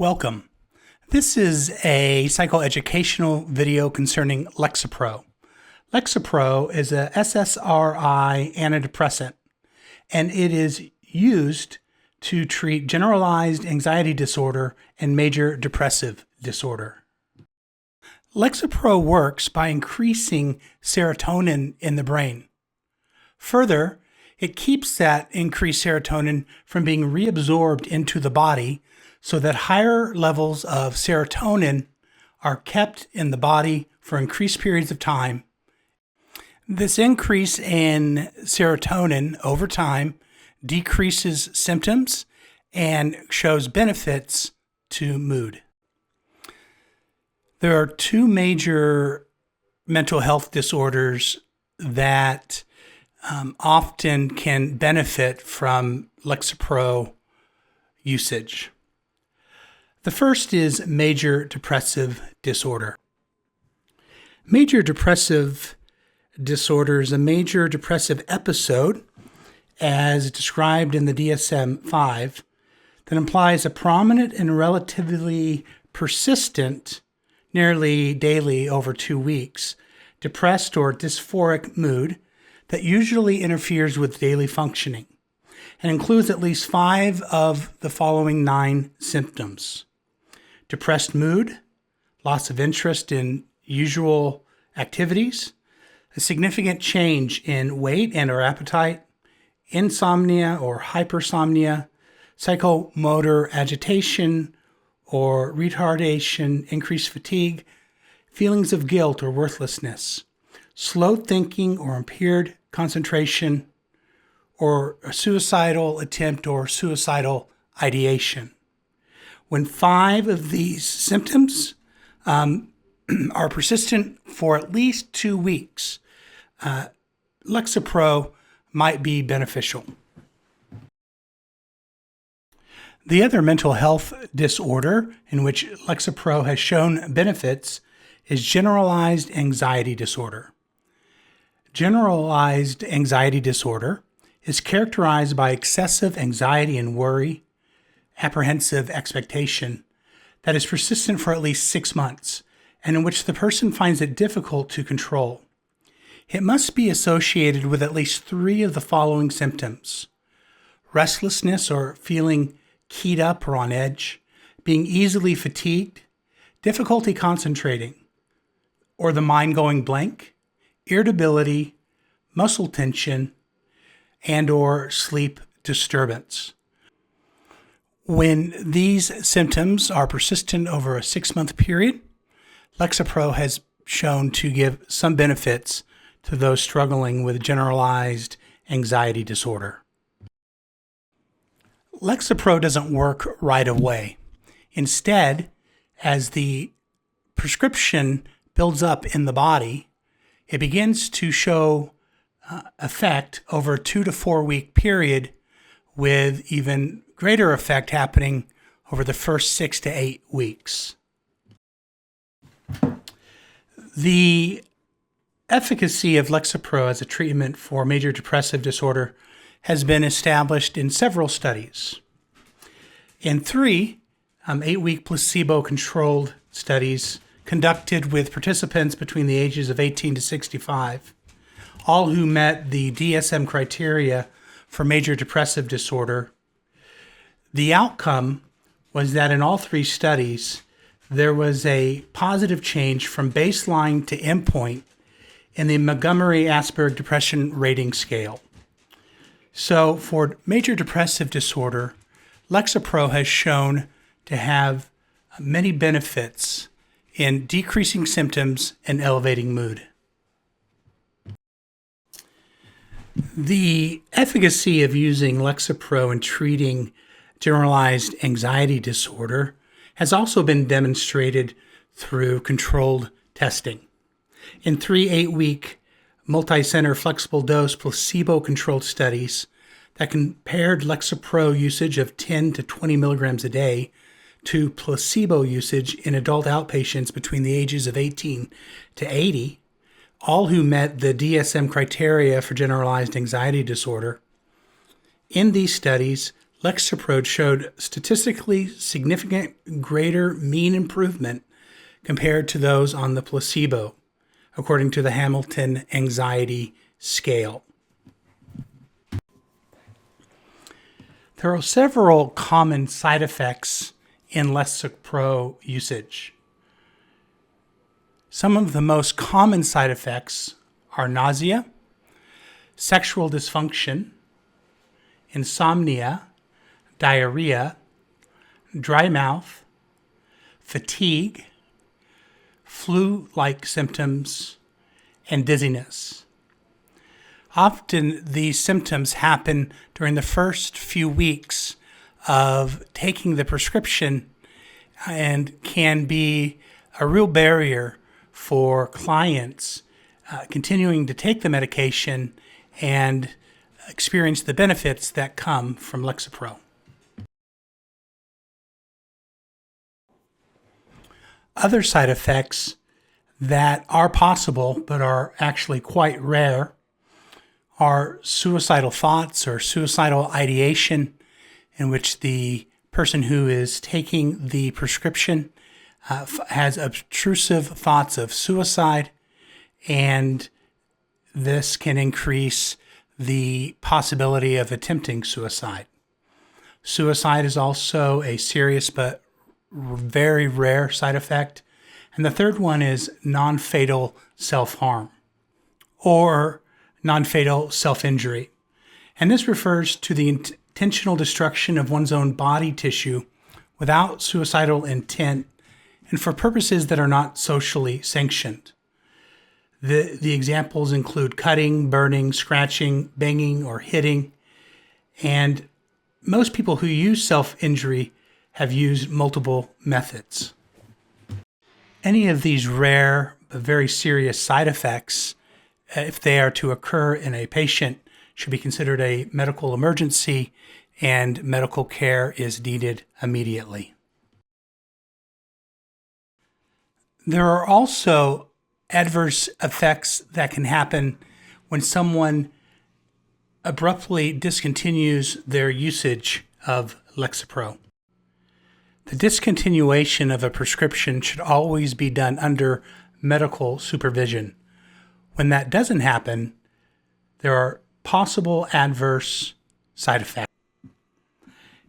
Welcome. This is a psychoeducational video concerning Lexapro. Lexapro is a SSRI antidepressant, and it is used to treat generalized anxiety disorder and major depressive disorder. Lexapro works by increasing serotonin in the brain. Further, it keeps that increased serotonin from being reabsorbed into the body so that higher levels of serotonin are kept in the body for increased periods of time. This increase in serotonin over time decreases symptoms and shows benefits to mood. There are two major mental health disorders that often can benefit from Lexapro usage. The first is major depressive disorder. Major depressive disorder is a major depressive episode, as described in the DSM-5, that implies a prominent and relatively persistent, nearly daily over 2 weeks, depressed or dysphoric mood that usually interferes with daily functioning and includes at least 5 of the following 9 symptoms: depressed mood, loss of interest in usual activities, a significant change in weight and or appetite, insomnia or hypersomnia, psychomotor agitation or retardation, increased fatigue, feelings of guilt or worthlessness, slow thinking or impaired concentration, or a suicidal attempt or suicidal ideation. When 5 of these symptoms are persistent for at least 2 weeks, Lexapro might be beneficial. The other mental health disorder in which Lexapro has shown benefits is generalized anxiety disorder. Generalized anxiety disorder is characterized by excessive anxiety and worry, apprehensive expectation that is persistent for at least 6 months and in which the person finds it difficult to control. It must be associated with at least 3 of the following symptoms: restlessness or feeling keyed up or on edge, being easily fatigued, difficulty concentrating, or the mind going blank, irritability, muscle tension, and or sleep disturbance. When these symptoms are persistent over a 6-month period, Lexapro has shown to give some benefits to those struggling with generalized anxiety disorder. Lexapro doesn't work right away. Instead, as the prescription builds up in the body, it begins to show effect over a 2 to 4 week period, with even greater effect happening over the first 6 to 8 weeks. The efficacy of Lexapro as a treatment for major depressive disorder has been established in several studies. In 3 8-week placebo-controlled studies conducted with participants between the ages of 18 to 65, all who met the DSM criteria for major depressive disorder, the outcome was that in all 3 studies, there was a positive change from baseline to endpoint in the Montgomery-Åsberg Depression Rating Scale. So for major depressive disorder, Lexapro has shown to have many benefits in decreasing symptoms and elevating mood. The efficacy of using Lexapro in treating generalized anxiety disorder has also been demonstrated through controlled testing. In 3 8-week multi-center flexible dose placebo-controlled studies that compared Lexapro usage of 10 to 20 milligrams a day to placebo usage in adult outpatients between the ages of 18 to 80, all who met the DSM criteria for generalized anxiety disorder. In these studies, Lexapro showed statistically significant greater mean improvement compared to those on the placebo, according to the Hamilton Anxiety Scale. There are several common side effects in Lexapro usage. Some of the most common side effects are nausea, sexual dysfunction, insomnia, diarrhea, dry mouth, fatigue, flu-like symptoms, and dizziness. Often these symptoms happen during the first few weeks of taking the prescription and can be a real barrier for clients continuing to take the medication and experience the benefits that come from Lexapro. Other side effects that are possible but are actually quite rare are suicidal thoughts or suicidal ideation, in which the person who is taking the prescription has obtrusive thoughts of suicide, and this can increase the possibility of attempting suicide. Suicide is also a serious but very rare side effect. And the third one is non-fatal self-harm or non-fatal self-injury. And this refers to the intentional destruction of one's own body tissue without suicidal intent and for purposes that are not socially sanctioned. The examples include cutting, burning, scratching, banging, or hitting. And most people who use self-injury have used multiple methods. Any of these rare but very serious side effects, if they are to occur in a patient, should be considered a medical emergency, and medical care is needed immediately. There are also adverse effects that can happen when someone abruptly discontinues their usage of Lexapro. The discontinuation of a prescription should always be done under medical supervision. When that doesn't happen, there are possible adverse side effects.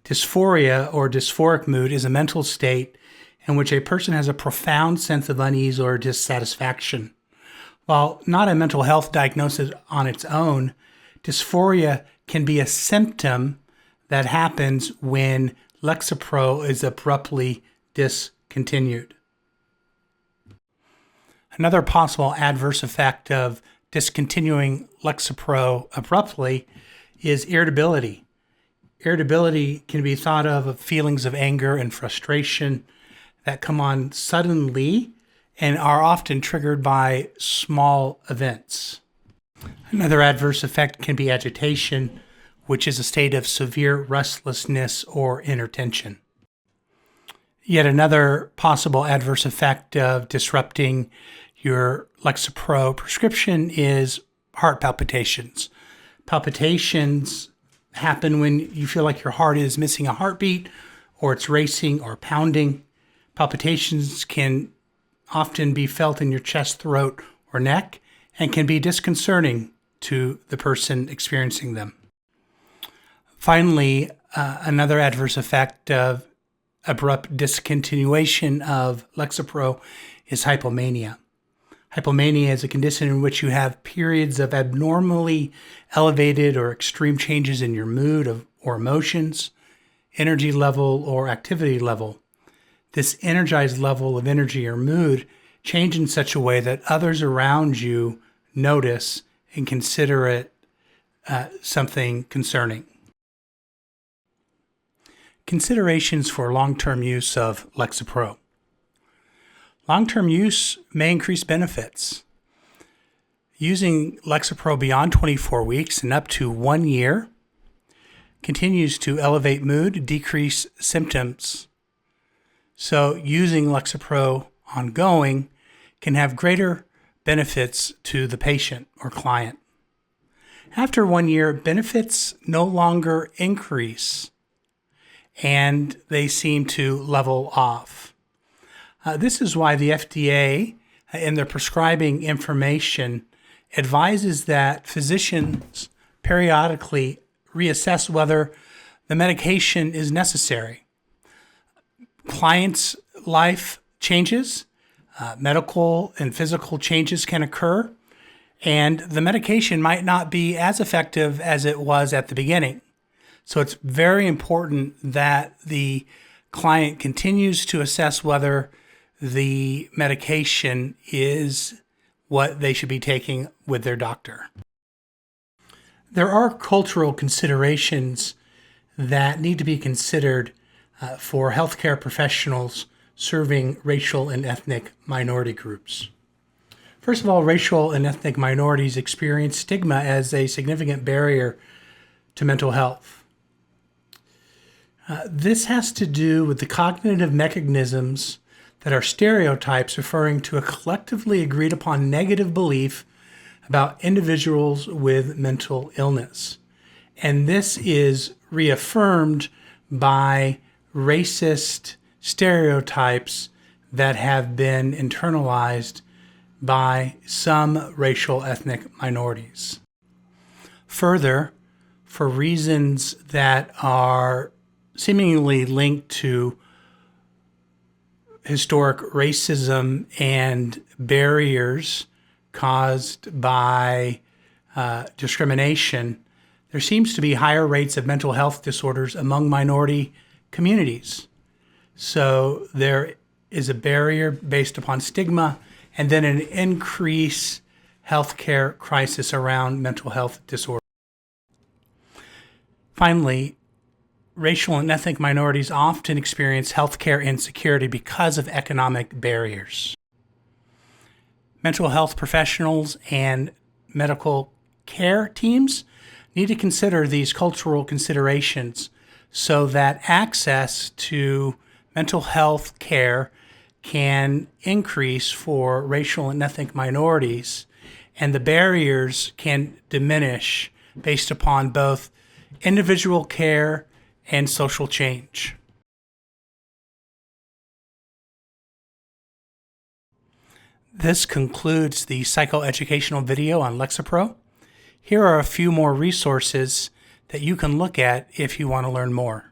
Dysphoria or dysphoric mood is a mental state in which a person has a profound sense of unease or dissatisfaction. While not a mental health diagnosis on its own, dysphoria can be a symptom that happens when Lexapro is abruptly discontinued. Another possible adverse effect of discontinuing Lexapro abruptly is irritability. Irritability can be thought of feelings of anger and frustration that come on suddenly and are often triggered by small events. Another adverse effect can be agitation, which is a state of severe restlessness or inner tension. Yet another possible adverse effect of disrupting your Lexapro prescription is heart palpitations. Palpitations happen when you feel like your heart is missing a heartbeat or it's racing or pounding. Palpitations can often be felt in your chest, throat, or neck and can be disconcerting to the person experiencing them. Finally, another adverse effect of abrupt discontinuation of Lexapro is hypomania. Hypomania is a condition in which you have periods of abnormally elevated or extreme changes in your mood or emotions, energy level, or activity level. This energized level of energy or mood change in such a way that others around you notice and consider it something concerning. Considerations for long-term use of Lexapro. Long-term use may increase benefits. Using Lexapro beyond 24 weeks and up to 1 year continues to elevate mood, decrease symptoms. So using Lexapro ongoing can have greater benefits to the patient or client. After 1 year, benefits no longer increase and they seem to level off. This is why the FDA, in their prescribing information, advises that physicians periodically reassess whether the medication is necessary. Clients' life changes, medical and physical changes can occur, and the medication might not be as effective as it was at the beginning. So it's very important that the client continues to assess whether the medication is what they should be taking with their doctor. There are cultural considerations that need to be considered for healthcare professionals serving racial and ethnic minority groups. First of all, racial and ethnic minorities experience stigma as a significant barrier to mental health. This has to do with the cognitive mechanisms that are stereotypes referring to a collectively agreed upon negative belief about individuals with mental illness. And this is reaffirmed by racist stereotypes that have been internalized by some racial ethnic minorities. Further, for reasons that are seemingly linked to historic racism and barriers caused by discrimination, there seems to be higher rates of mental health disorders among minority communities. So there is a barrier based upon stigma and then an increased healthcare crisis around mental health disorders. Finally, racial and ethnic minorities often experience healthcare insecurity because of economic barriers. Mental health professionals and medical care teams need to consider these cultural considerations so that access to mental health care can increase for racial and ethnic minorities, and the barriers can diminish based upon both individual care and social change. This concludes the psychoeducational video on Lexapro. Here are a few more resources that you can look at if you want to learn more.